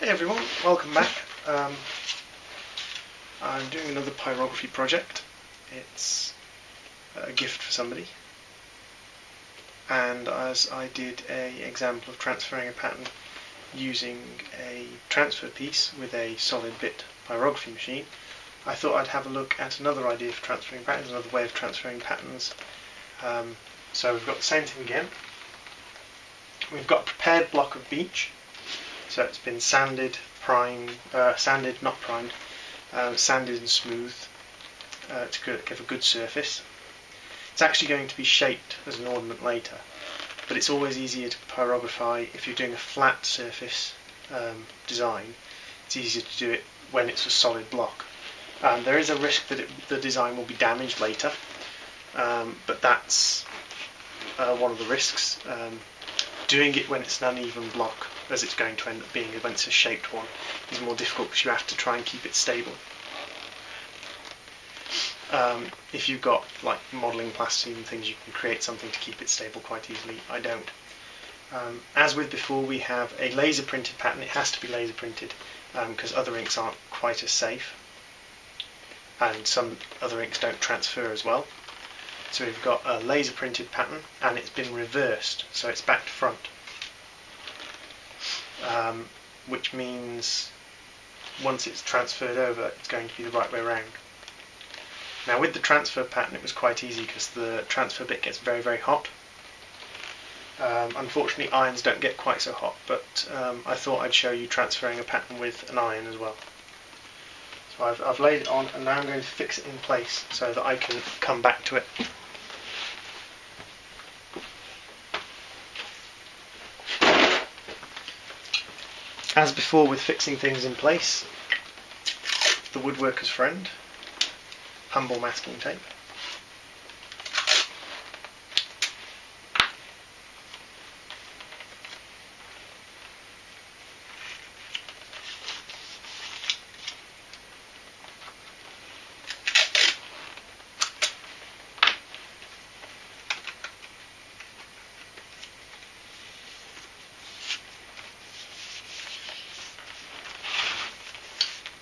Hey everyone, welcome back. I'm doing another pyrography project. It's a gift for somebody, and as I did an example of transferring a pattern using a transfer piece with a solid bit pyrography machine, I thought I'd have a look at another idea for transferring patterns, another way of transferring patterns. So we've got the same thing again. We've got a prepared block of beech. So it's been sanded, sanded and smooth to give a good surface. It's actually going to be shaped as an ornament later, but it's always easier to pyrography if you're doing a flat surface design. It's easier to do it when it's a solid block. There is a risk that the design will be damaged later, but that's one of the risks. Doing it when it's an uneven block, as it's going to end up being when it's a shaped one, is more difficult because you have to try and keep it stable. If you've got like modelling plasticine and things, you can create something to keep it stable quite easily. I don't. As with before, we have a laser printed pattern. It has to be laser printed because other inks aren't quite as safe, and some other inks don't transfer as well. So we've got a laser printed pattern, and it's been reversed, so it's back to front, which means once it's transferred over, it's going to be the right way around. Now with the transfer pattern, it was quite easy because the transfer bit gets very, very hot. Unfortunately, irons don't get quite so hot, but I thought I'd show you transferring a pattern with an iron as well. So I've laid it on, and now I'm going to fix it in place so that I can come back to it. As before with fixing things in place, the woodworker's friend, humble masking tape.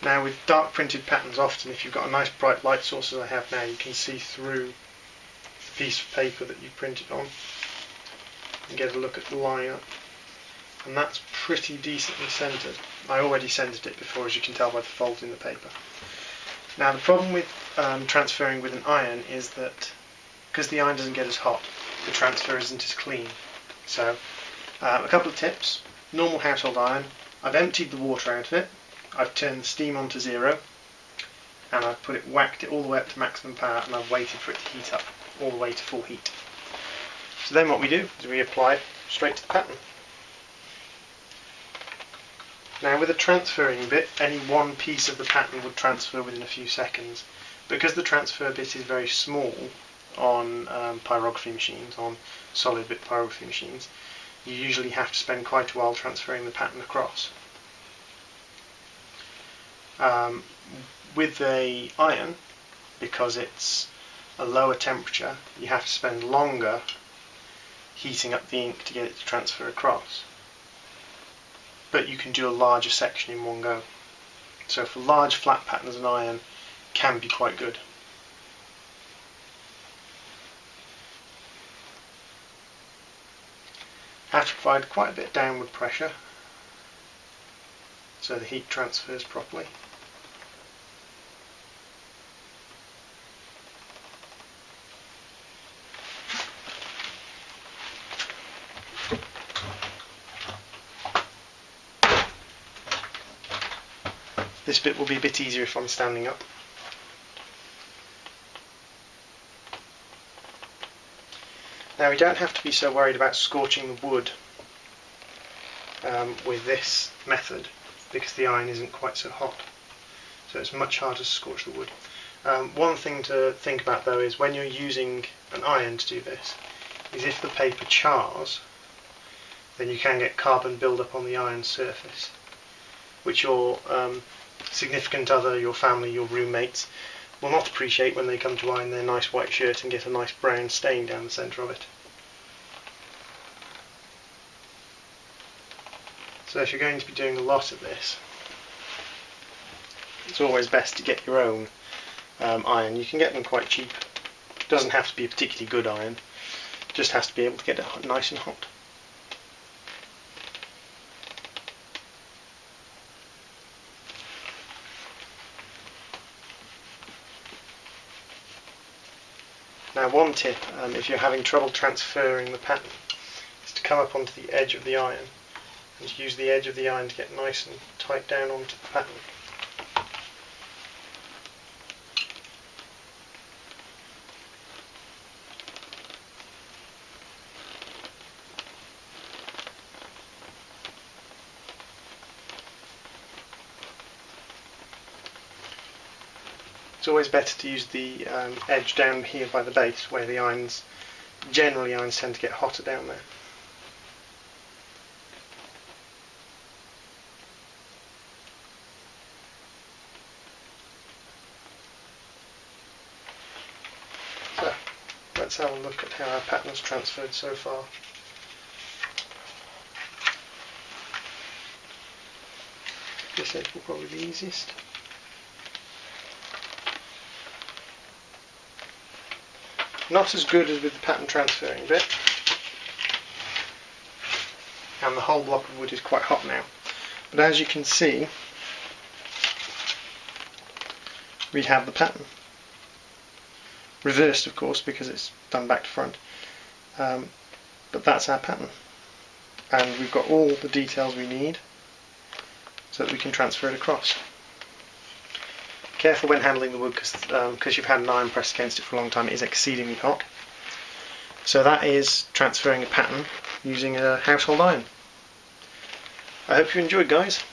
Now with dark printed patterns, often if you've got a nice bright light source as I have now, you can see through the piece of paper that you printed on and get a look at the line up, and that's pretty decently centred. I already centred it before, as you can tell by the folds in the paper. Now the problem with transferring with an iron is that because the iron doesn't get as hot, the transfer isn't as clean. So a couple of tips. Normal household iron, I've emptied the water out of it, I've turned the steam on to 0, and I've whacked it all the way up to maximum power, and I've waited for it to heat up all the way to full heat. So then what we do is we apply it straight to the pattern. Now with a transferring bit, any one piece of the pattern would transfer within a few seconds. Because the transfer bit is very small on pyrography machines, on solid bit pyrography machines, you usually have to spend quite a while transferring the pattern across. With the iron, because it's a lower temperature, you have to spend longer heating up the ink to get it to transfer across. But you can do a larger section in one go. So for large flat patterns, an iron can be quite good. Have to provide quite a bit of downward pressure so the heat transfers properly. This bit will be a bit easier if I'm standing up. Now we don't have to be so worried about scorching the wood with this method, because the iron isn't quite so hot, so it's much harder to scorch the wood. One thing to think about though is when you're using an iron to do this, is if the paper chars, then you can get carbon build-up on the iron surface, which your significant other, your family, your roommates will not appreciate when they come to iron their nice white shirt and get a nice brown stain down the centre of it. So if you're going to be doing a lot of this, it's always best to get your own iron. You can get them quite cheap. It doesn't have to be a particularly good iron, it just has to be able to get it nice and hot. Now one tip, if you're having trouble transferring the pattern, is to come up onto the edge of the iron and to use the edge of the iron to get nice and tight down onto the pattern. It's always better to use the edge down here by the base, where the irons, generally irons tend to get hotter down there. So, let's have a look at how our pattern's transferred so far. This edge will probably be easiest. Not as good as with the pattern transferring bit, and the whole block of wood is quite hot now. But as you can see, we have the pattern. Reversed, of course, because it's done back to front. But that's our pattern. And we've got all the details we need so that we can transfer it across. Careful when handling the wood, because you've had an iron pressed against it for a long time, it is exceedingly hot. So that is transferring a pattern using a household iron. I hope you enjoyed, guys.